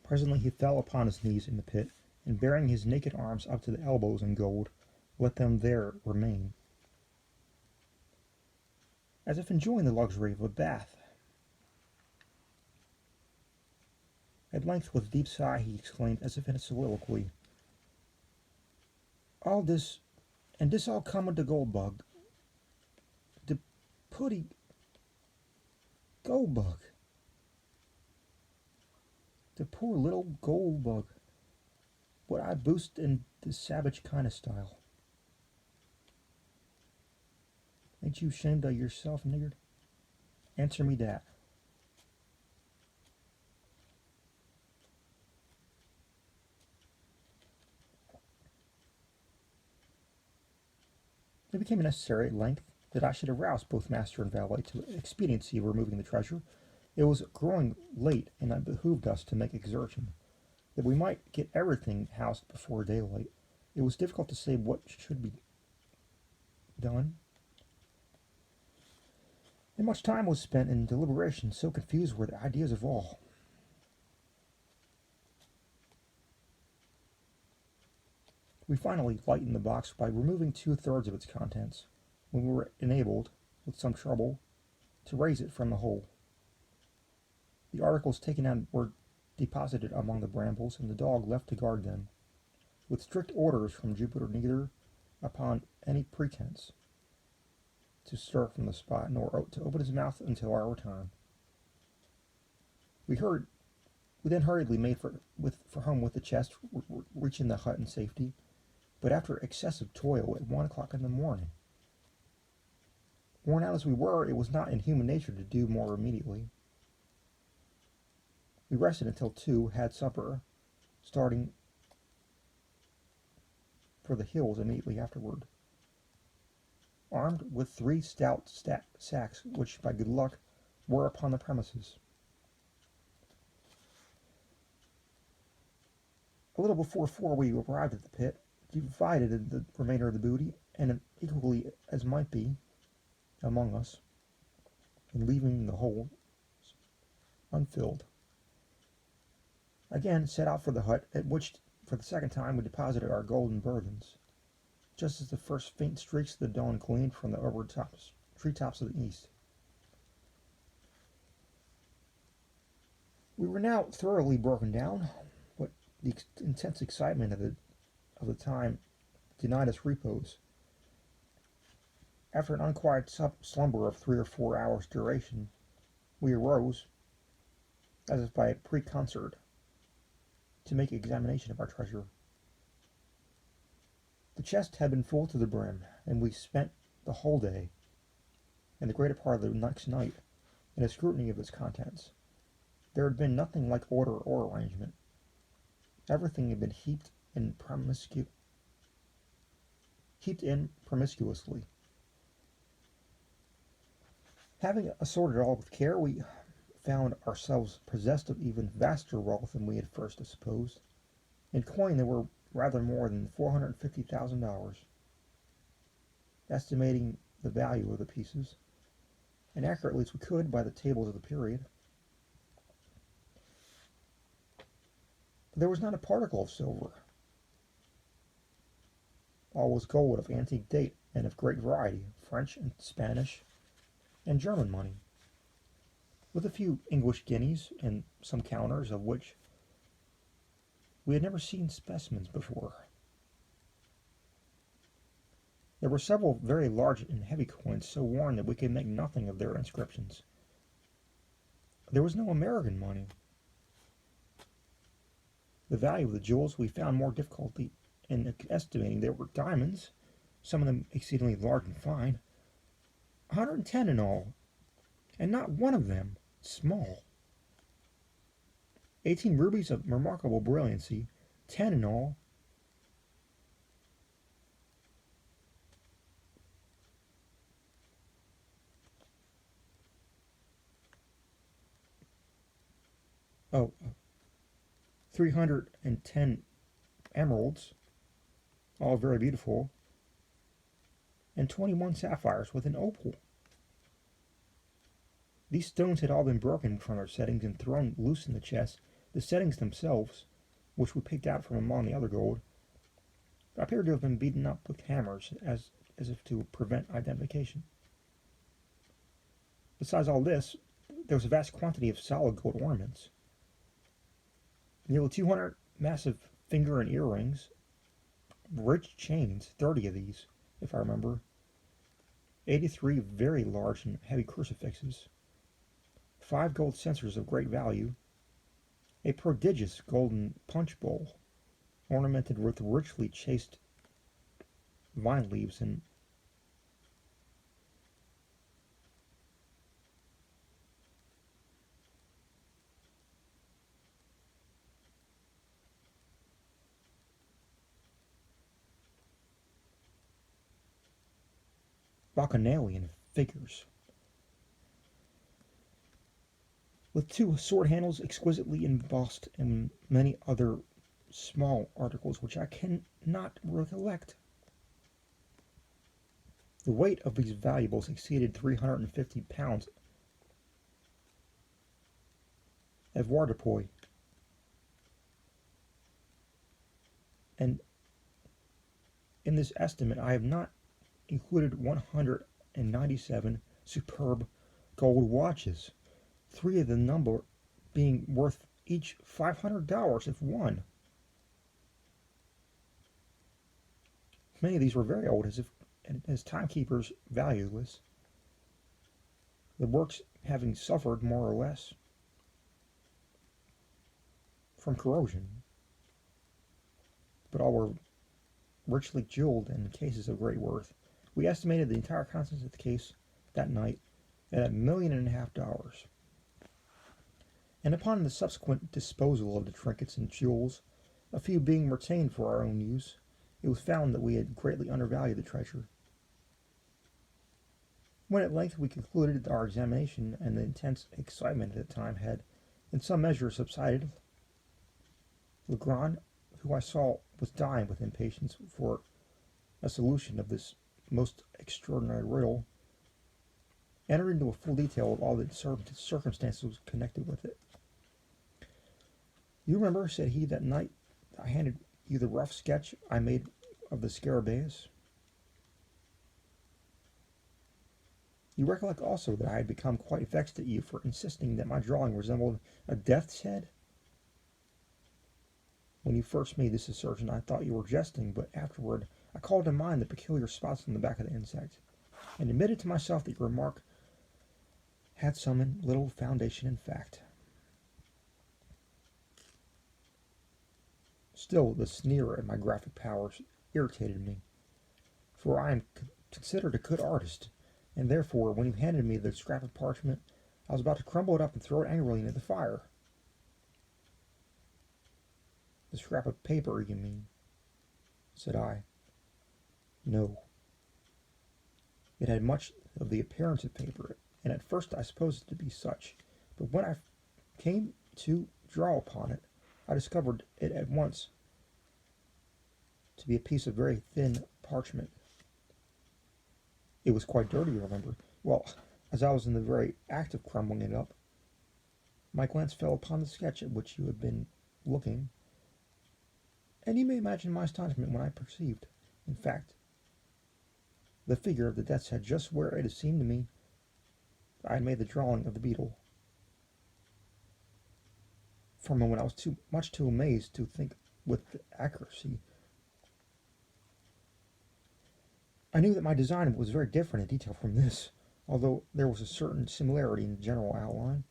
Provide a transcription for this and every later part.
Presently he fell upon his knees in the pit, and bearing his naked arms up to the elbows in gold, let them there remain, as if enjoying the luxury of a bath. At length, with a deep sigh, he exclaimed, as if in a soliloquy, "All this, and this all come of the gold bug. The putty gold bug. The poor little gold bug. What I boost in the savage kind of style. Ain't you ashamed of yourself, niggard? Answer me that." It became necessary at length that I should arouse both master and valet to the expediency of removing the treasure. It was growing late, and it behooved us to make exertion, that we might get everything housed before daylight. It was difficult to say what should be done, and much time was spent in deliberation, so confused were the ideas of all. We finally lightened the box by removing 2/3 of its contents, when we were enabled, with some trouble, to raise it from the hole. The articles taken out were deposited among the brambles, and the dog left to guard them, with strict orders from Jupiter neither, upon any pretence, to stir from the spot, nor to open his mouth until our return. We then hurriedly made for home with the chest, reaching the hut in safety, but after excessive toil at 1 o'clock in the morning. Worn out as we were, it was not in human nature to do more immediately. We rested until 2, had supper, starting for the hills immediately afterward, armed with 3 stout sacks, which, by good luck, were upon the premises. A little before 4 we arrived at the pit, divided the remainder of the booty, and equally as might be, among us, and leaving the whole unfilled. Again set out for the hut, at which, for the second time, we deposited our golden burthens, just as the first faint streaks of the dawn gleamed from the upward treetops of the east. We were now thoroughly broken down, but the intense excitement of the time denied us repose. After an unquiet slumber of 3 or 4 hours' duration, we arose, as if by a preconcert, to make examination of our treasure. The chest had been full to the brim, and we spent the whole day, and the greater part of the next night, in a scrutiny of its contents. There had been nothing like order or arrangement. Everything had been heaped in promiscuously. Having assorted all with care, we found ourselves possessed of even vaster wealth than we had first supposed. In coin there were rather more than $450,000, estimating the value of the pieces, and accurately as we could by the tables of the period. But there was not a particle of silver. All was gold of antique date and of great variety, French and Spanish and German money, with a few English guineas and some counters of which we had never seen specimens before. There were several very large and heavy coins, so worn that we could make nothing of their inscriptions. There was no American money. The value of the jewels we found more difficulty in estimating. There were diamonds, some of them exceedingly large and fine, 110 in all, and not one of them small. 18 rubies of remarkable brilliancy, 10 in all. Oh, 310 emeralds, all very beautiful, and 21 sapphires with an opal. These stones had all been broken from their settings and thrown loose in the chest, The settings themselves, which we picked out from among the other gold, appeared to have been beaten up with hammers as if to prevent identification. Besides all this, there was a vast quantity of solid gold ornaments. Nearly 200 massive finger and ear rings, rich chains, 30 of these, if I remember, 83 very large and heavy crucifixes, 5 gold censers of great value, a prodigious golden punch bowl, ornamented with richly chased vine leaves and bacchanalian figures, with 2 sword handles exquisitely embossed and many other small articles which I cannot recollect. The weight of these valuables exceeded 350 pounds avoirdupois, and in this estimate I have not included 197 superb gold watches, 3 of the number being worth each $500 if one. Many of these were very old, as timekeepers valueless, the works having suffered more or less from corrosion, but all were richly jeweled and in cases of great worth. We estimated the entire contents of the case that night at $1.5 million, and upon the subsequent disposal of the trinkets and jewels, a few being retained for our own use, it was found that we had greatly undervalued the treasure. When at length we concluded our examination and the intense excitement at the time had in some measure subsided, Legrand, who I saw was dying with impatience for a solution of this most extraordinary riddle, entered into a full detail of all the circumstances connected with it. "You remember," said he, "that night I handed you the rough sketch I made of the Scarabaeus? You recollect also that I had become quite vexed at you for insisting that my drawing resembled a death's head? When you first made this assertion I thought you were jesting, but afterward I called to mind the peculiar spots on the back of the insect, and admitted to myself that your remark had some little foundation in fact. Still, the sneer at my graphic powers irritated me, for I am considered a good artist, and therefore, when you handed me the scrap of parchment, I was about to crumble it up and throw it angrily into the fire." "The scrap of paper, you mean?" said I. "No. It had much of the appearance of paper, and at first I supposed it to be such, but when I came to draw upon it, I discovered it at once to be a piece of very thin parchment. It was quite dirty, you remember. Well, as I was in the very act of crumbling it up, my glance fell upon the sketch at which you had been looking, and you may imagine my astonishment when I perceived, in fact, the figure of the death's head just where it had seemed to me I had made the drawing of the beetle. For a moment I was much too amazed to think with accuracy. I knew that my design was very different in detail from this, although there was a certain similarity in the general outline.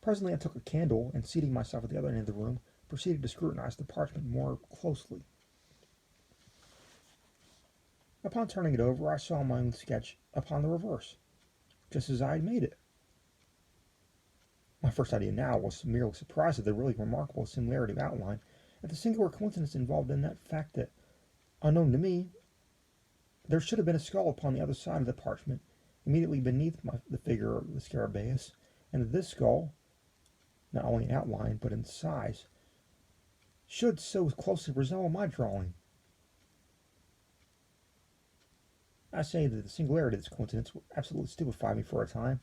Presently I took a candle, and seating myself at the other end of the room, proceeded to scrutinize the parchment more closely. Upon turning it over, I saw my own sketch upon the reverse, just as I had made it. My first idea now was merely surprise at the really remarkable similarity of outline, at the singular coincidence involved in that fact that, unknown to me, there should have been a skull upon the other side of the parchment, immediately beneath the figure of the Scarabaeus, and that this skull, not only in outline but in size, should so closely resemble my drawing. I say that the singularity of this coincidence absolutely stupefied me for a time.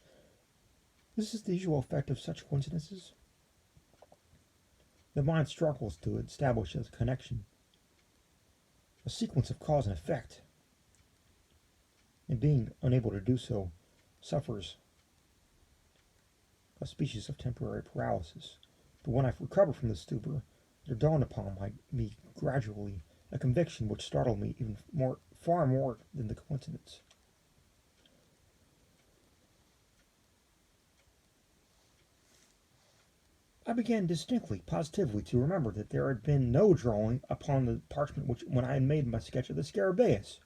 This is the usual effect of such coincidences. The mind struggles to establish a connection, a sequence of cause and effect, and being unable to do so suffers a species of temporary paralysis. But when I recovered from the stupor, there dawned upon me gradually a conviction which startled me even far more than the coincidence. I began distinctly, positively, to remember that there had been no drawing upon the parchment when I had made my sketch of the Scarabaeus.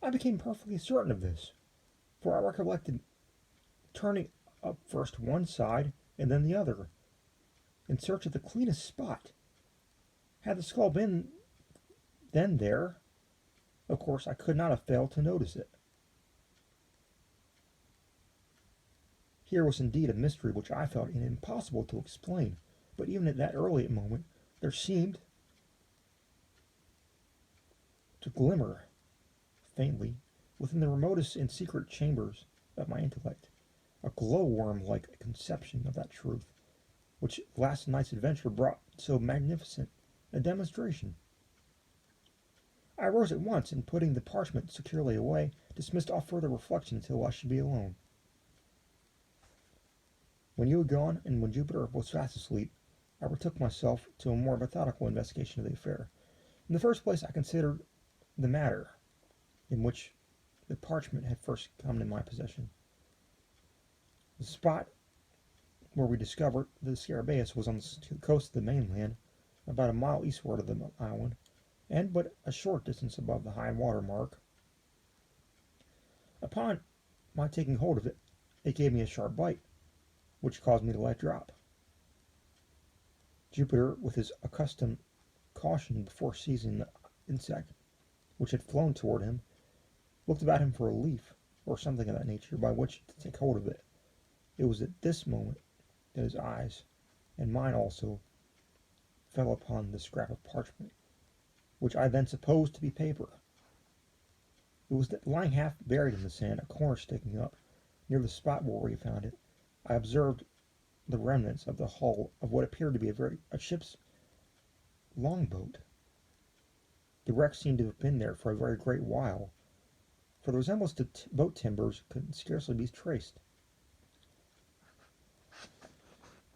I became perfectly certain of this, for I recollected turning up first one side and then the other, in search of the cleanest spot. Had the skull been then there, of course I could not have failed to notice it. Here was indeed a mystery which I felt it impossible to explain, but even at that early moment there seemed to glimmer, faintly, within the remotest and secret chambers of my intellect, a glowworm-like conception of that truth, which last night's adventure brought so magnificent a demonstration. I rose at once, and putting the parchment securely away, dismissed all further reflection until I should be alone. When you had gone, and when Jupiter was fast asleep, I betook myself to a more methodical investigation of the affair. In the first place, I considered the matter in which the parchment had first come in my possession. The spot where we discovered the Scarabaeus was on the coast of the mainland, about a mile eastward of the island, and but a short distance above the high water mark. Upon my taking hold of it, it gave me a sharp bite, which caused me to let drop. Jupiter, with his accustomed caution before seizing the insect, which had flown toward him, looked about him for a leaf, or something of that nature, by which to take hold of it. It was at this moment that his eyes, and mine also, fell upon the scrap of parchment, which I then supposed to be paper. It was lying half buried in the sand, a corner sticking up, near the spot where we found it. I observed the remnants of the hull of what appeared to be a ship's longboat. The wreck seemed to have been there for a very great while, for the resemblance to boat timbers could scarcely be traced.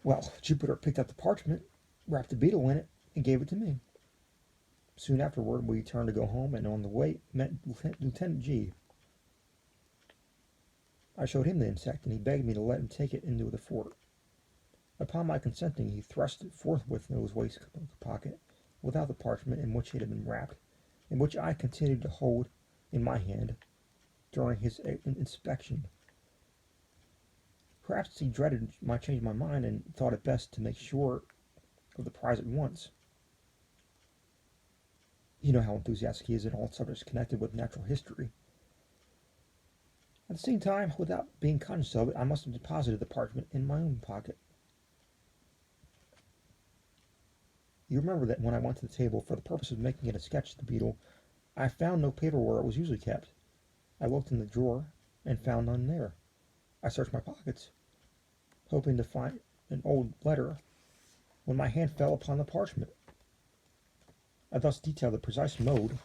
Well, Jupiter picked up the parchment, wrapped a beetle in it, and gave it to me. Soon afterward, we turned to go home, and on the way met Lieutenant G. I showed him the insect, and he begged me to let him take it into the fort. Upon my consenting, he thrust it forthwith into his waistcoat pocket, without the parchment in which it had been wrapped, and which I continued to hold in my hand during his inspection. Perhaps he dreaded my changing my mind, and thought it best to make sure of the prize at once. You know how enthusiastic he is in all subjects connected with natural history. At the same time, without being conscious of it, I must have deposited the parchment in my own pocket. You remember that when I went to the table for the purpose of making it a sketch of the beetle, I found no paper where it was usually kept. I looked in the drawer, and found none there. I searched my pockets, hoping to find an old letter, when my hand fell upon the parchment. I thus detail the precise mode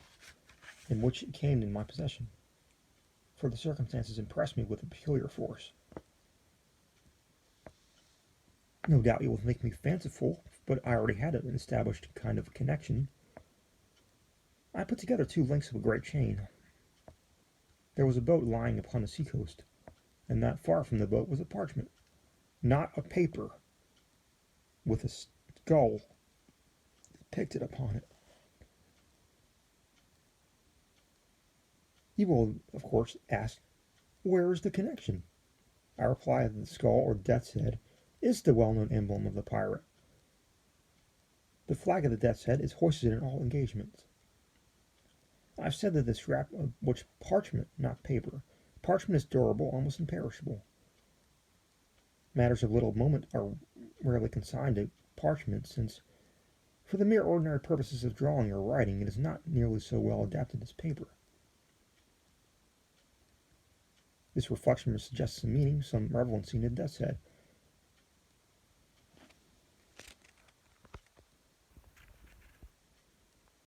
in which it came in my possession, for the circumstances impressed me with a peculiar force. No doubt you will think me fanciful, but I already had an established kind of connection. I put together two links of a great chain. There was a boat lying upon the seacoast, and not far from the boat was a parchment, not a paper, with a skull depicted upon it. You will, of course, ask, where is the connection? I reply that the skull, or death's head, is the well-known emblem of the pirate. The flag of the death's head is hoisted in all engagements. I've said that this scrap of which parchment, not paper. Parchment is durable, almost imperishable. Matters of little moment are rarely consigned to parchment, since, for the mere ordinary purposes of drawing or writing, it is not nearly so well adapted as paper. This reflection suggests some meaning, some relevancy in the death's head.